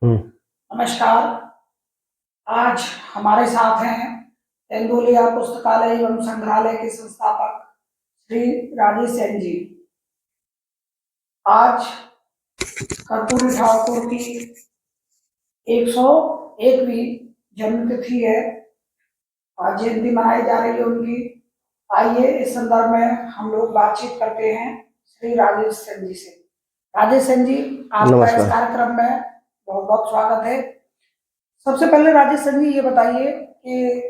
नमस्कार। आज हमारे साथ हैं तेंदुलिया पुस्तकालय एवं संग्रहालय के संस्थापक श्री राजेश सेन जी। आज कर्पूरी ठाकुर की 101वीं जन्मतिथि है। आज जयंती मनाई जा रही है उनकी। आइए इस संदर्भ में हम लोग बातचीत करते हैं श्री राजेश सेन जी से। राजेश सेन जी, आपका इस कार्यक्रम में बहुत बहुत स्वागत है। सबसे पहले राजेश सेन जी ये बताइए कि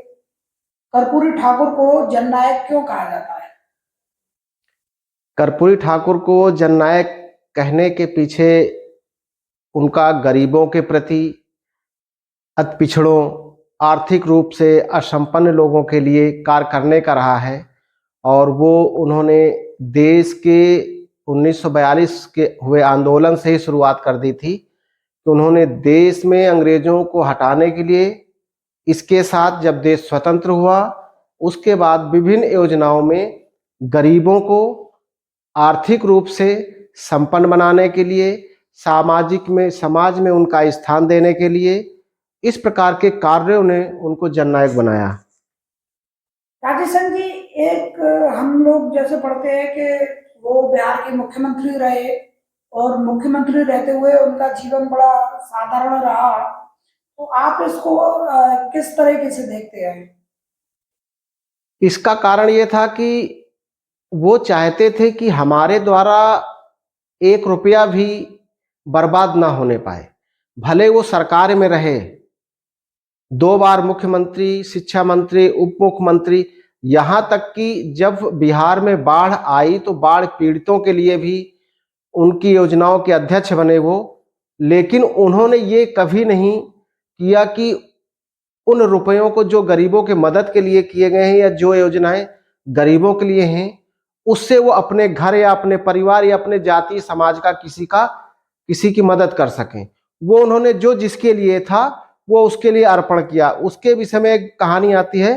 कर्पूरी ठाकुर को जननायक क्यों कहा जाता है? कर्पूरी ठाकुर को जननायक कहने के पीछे उनका गरीबों के प्रति, अति पिछड़ों, आर्थिक रूप से असंपन्न लोगों के लिए कार्य करने का रहा है। और वो उन्होंने देश के 1942 के हुए आंदोलन से ही शुरुआत कर दी थी कि उन्होंने देश में अंग्रेजों को हटाने के लिए, इसके साथ जब देश स्वतंत्र हुआ उसके बाद विभिन्न योजनाओं में गरीबों को आर्थिक रूप से संपन्न बनाने के लिए, समाज में उनका स्थान देने के लिए, इस प्रकार के कार्यों ने उनको जननायक बनाया। राजेश सेन जी, एक हम लोग जैसे पढ़ते हैं कि वो बिहार के मुख्यमंत्री रहे और मुख्यमंत्री रहते हुए उनका जीवन बड़ा साधारण रहा, तो आप इसको किस तरीके से देखते हैं? इसका कारण ये था कि वो चाहते थे कि हमारे द्वारा 1 रुपया भी बर्बाद ना होने पाए। भले वो सरकार में रहे, 2 बार मुख्यमंत्री, शिक्षा मंत्री, उप मुख्यमंत्री, यहाँ तक कि जब बिहार में बाढ़ आई तो बाढ़ पीड़ितों के लिए भी उनकी योजनाओं के अध्यक्ष बने वो। लेकिन उन्होंने ये कभी नहीं किया कि उन रुपयों को जो गरीबों के मदद के लिए किए गए हैं या जो योजनाएं गरीबों के लिए हैं, उससे वो अपने घर या अपने परिवार या अपने जाति समाज का किसी की मदद कर सकें। वो उन्होंने जो जिसके लिए था वो उसके लिए अर्पण किया। उसके विषय में एक कहानी आती है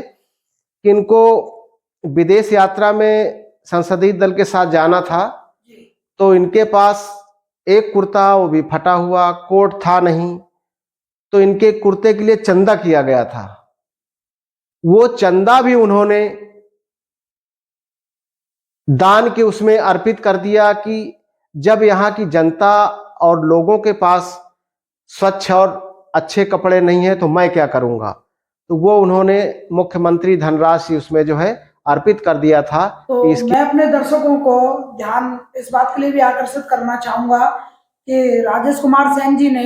कि इनको विदेश यात्रा में संसदीय दल के साथ जाना था, तो इनके पास एक कुर्ता, वो भी फटा हुआ, कोट था नहीं, तो इनके कुर्ते के लिए चंदा किया गया था। वो चंदा भी उन्होंने दान के उसमें अर्पित कर दिया कि जब यहाँ की जनता और लोगों के पास स्वच्छ और अच्छे कपड़े नहीं है तो मैं क्या करूंगा। तो वो उन्होंने मुख्यमंत्री धनराशि उसमें जो है अर्पित कर दिया था। तो मैं अपने दर्शकों को ध्यान इस बात के लिए भी आकर्षित करना चाहूंगा कि राजेश कुमार सेन जी ने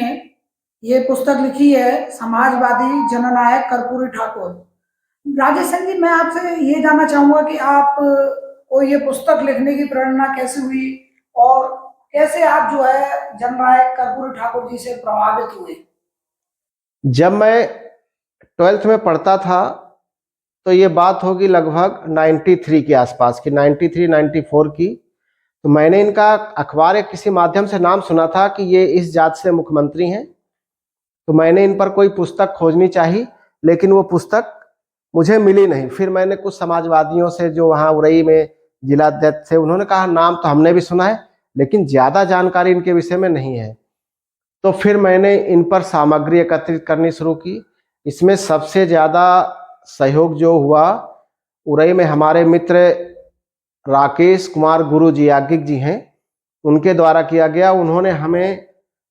ये पुस्तक लिखी है, समाजवादी जननायक कर्पूरी ठाकुर। राजेश सेन जी, मैं आपसे ये जानना चाहूंगा कि आप को ये पुस्तक लिखने की प्रेरणा कैसे हुई और कैसे आप जो है जननायक कर्पूरी ठाकुर जी से प्रभावित हुए? जब मैं 12th में पढ़ता था तो ये बात होगी लगभग 93 के आसपास की, 93-94 की। तो मैंने इनका अखबार या किसी माध्यम से नाम सुना था कि ये इस जात से मुख्यमंत्री हैं। तो मैंने इन पर कोई पुस्तक खोजनी चाहिए, लेकिन वो पुस्तक मुझे मिली नहीं। फिर मैंने कुछ समाजवादियों से जो वहाँ उरई में जिला अध्यक्ष थे, उन्होंने कहा नाम तो हमने भी सुना है लेकिन ज़्यादा जानकारी इनके विषय में नहीं है। तो फिर मैंने इन पर सामग्री एकत्रित करनी शुरू की। इसमें सबसे ज़्यादा सहयोग जो हुआ उरई में हमारे मित्र राकेश कुमार गुरु जी, याज्ञिक जी हैं, उनके द्वारा किया गया। उन्होंने हमें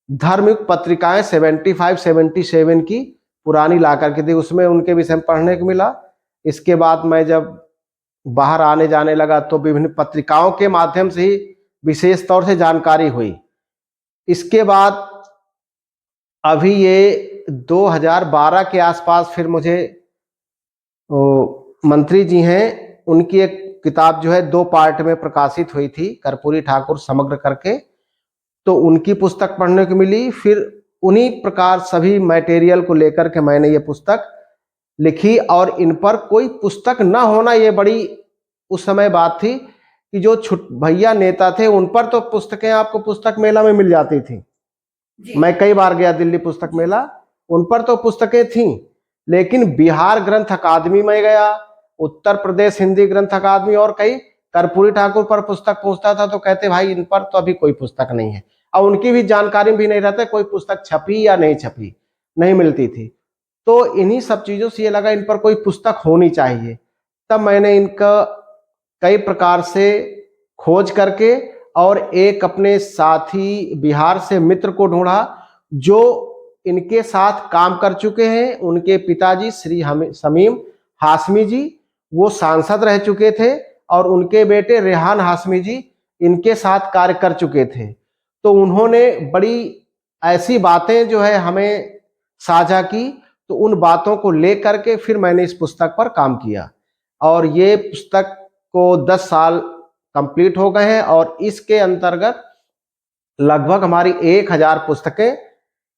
धार्मिक पत्रिकाएं 75-77 की पुरानी ला करके दी, उसमें उनके विषय में पढ़ने को मिला। इसके बाद मैं जब बाहर आने जाने लगा तो विभिन्न पत्रिकाओं के माध्यम से ही विशेष तौर से जानकारी हुई। इसके बाद अभी ये 2012 के आसपास फिर मुझे मंत्री जी हैं, उनकी एक किताब जो है 2 पार्ट में प्रकाशित हुई थी, कर्पूरी ठाकुर समग्र करके, तो उनकी पुस्तक पढ़ने को मिली। फिर उन्हीं प्रकार सभी मटेरियल को लेकर के मैंने ये पुस्तक लिखी। और इन पर कोई पुस्तक ना होना ये बड़ी उस समय बात थी कि जो भैया नेता थे उन पर तो पुस्तकें आपको पुस्तक मेला में मिल जाती थी। मैं कई बार गया दिल्ली पुस्तक मेला, उन पर तो पुस्तकें थीं, लेकिन बिहार ग्रंथ अकादमी में गया, उत्तर प्रदेश हिंदी ग्रंथ अकादमी और कई, कर्पूरी ठाकुर पर पुस्तक पूछता था तो कहते भाई इन पर तो अभी कोई पुस्तक नहीं है। और उनकी भी जानकारी भी नहीं रहता कोई पुस्तक छपी या नहीं छपी, नहीं मिलती थी। तो इन्हीं सब चीजों से ये लगा इन पर कोई पुस्तक होनी चाहिए। तब मैंने इनका कई प्रकार से खोज करके और एक अपने साथी बिहार से मित्र को ढूंढा जो इनके साथ काम कर चुके हैं। उनके पिताजी श्री शमीम हाशमी जी वो सांसद रह चुके थे और उनके बेटे रेहान हाशमी जी इनके साथ कार्य कर चुके थे। तो उन्होंने बड़ी ऐसी बातें जो है हमें साझा की, तो उन बातों को लेकर के फिर मैंने इस पुस्तक पर काम किया और ये पुस्तक को 10 साल कंप्लीट हो गए हैं और इसके अंतर्गत लगभग हमारी 1000 पुस्तकें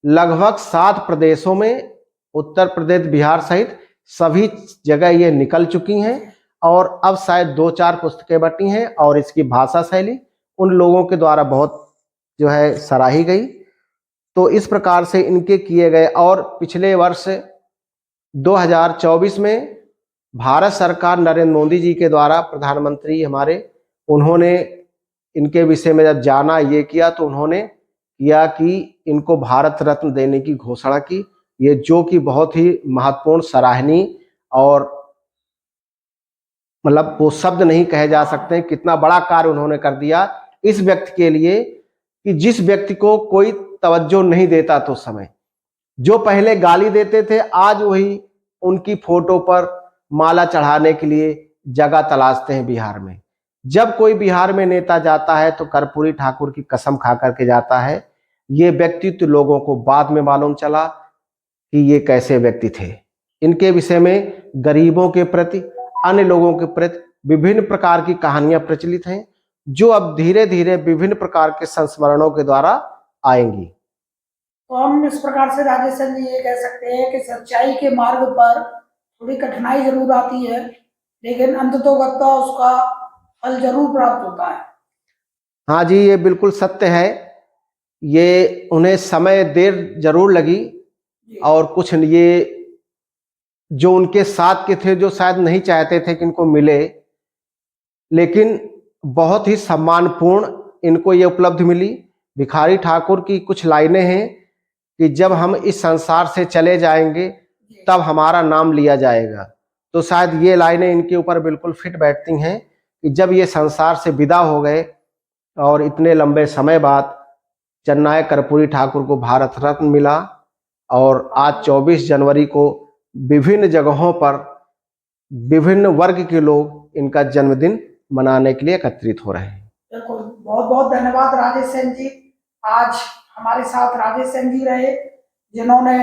लगभग 7 प्रदेशों में, उत्तर प्रदेश बिहार सहित सभी जगह ये निकल चुकी हैं और अब शायद 2-4 पुस्तकें बची हैं और इसकी भाषा शैली उन लोगों के द्वारा बहुत जो है सराही गई। तो इस प्रकार से इनके किए गए और पिछले वर्ष 2024 में भारत सरकार नरेंद्र मोदी जी के द्वारा प्रधानमंत्री हमारे, उन्होंने इनके विषय में जब जाना ये किया तो उन्होंने किया कि इनको भारत रत्न देने की घोषणा की, ये जो कि बहुत ही महत्वपूर्ण सराहनीय और मतलब वो शब्द नहीं कहे जा सकते कितना बड़ा कार्य उन्होंने कर दिया इस व्यक्ति के लिए कि जिस व्यक्ति को कोई तवज्जो नहीं देता तो समय, जो पहले गाली देते थे आज वही उनकी फोटो पर माला चढ़ाने के लिए जगह तलाशते हैं बिहार में। जब कोई बिहार में नेता जाता है तो कर्पूरी ठाकुर की कसम खा करके जाता है। ये व्यक्तित्व लोगों को बाद में मालूम चला कि ये कैसे व्यक्ति थे। इनके विषय में गरीबों के प्रति, अन्य लोगों के प्रति विभिन्न प्रकार की कहानियां प्रचलित हैं जो अब धीरे धीरे विभिन्न प्रकार के संस्मरणों के द्वारा आएंगी। तो हम इस प्रकार से राजेश सर जी ये कह सकते हैं कि सच्चाई के मार्ग पर थोड़ी कठिनाई जरूर आती है लेकिन अंततोगत्वा उसका फल जरूर प्राप्त होता है। हाँ जी, ये बिल्कुल सत्य है। ये उन्हें समय देर जरूर लगी और कुछ ये जो उनके साथ के थे जो शायद नहीं चाहते थे कि इनको मिले, लेकिन बहुत ही सम्मानपूर्ण इनको ये उपलब्धि मिली। भिखारी ठाकुर की कुछ लाइनें हैं कि जब हम इस संसार से चले जाएंगे तब हमारा नाम लिया जाएगा। तो शायद ये लाइनें इनके ऊपर बिल्कुल फिट बैठती हैं कि जब ये संसार से विदा हो गए और इतने लंबे समय बाद जननायक कर्पूरी ठाकुर को भारत रत्न मिला और आज 24 जनवरी को विभिन्न जगहों पर विभिन्न वर्ग के लोग इनका जन्मदिन मनाने के लिए एकत्रित हो रहे हैं। बिल्कुल, बहुत बहुत धन्यवाद राजेश सेन जी। आज हमारे साथ राजेश सेन जी रहे जिन्होंने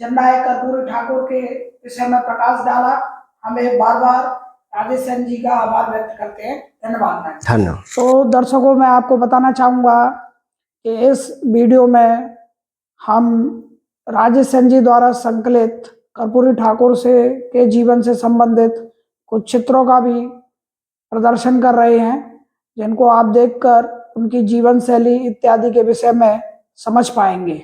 जननायक कर्पूरी ठाकुर के विषय में प्रकाश डाला। हमें बार बार राजेश सेन जी का आभार व्यक्त करते हैं। धन्यवाद। धन्यवाद। तो दर्शकों, मैं आपको बताना चाहूँगा कि इस वीडियो में हम राजेश सेन जी द्वारा संकलित कर्पूरी ठाकुर से के जीवन से संबंधित कुछ चित्रों का भी प्रदर्शन कर रहे हैं जिनको आप देखकर उनकी जीवन शैली इत्यादि के विषय में समझ पाएंगे।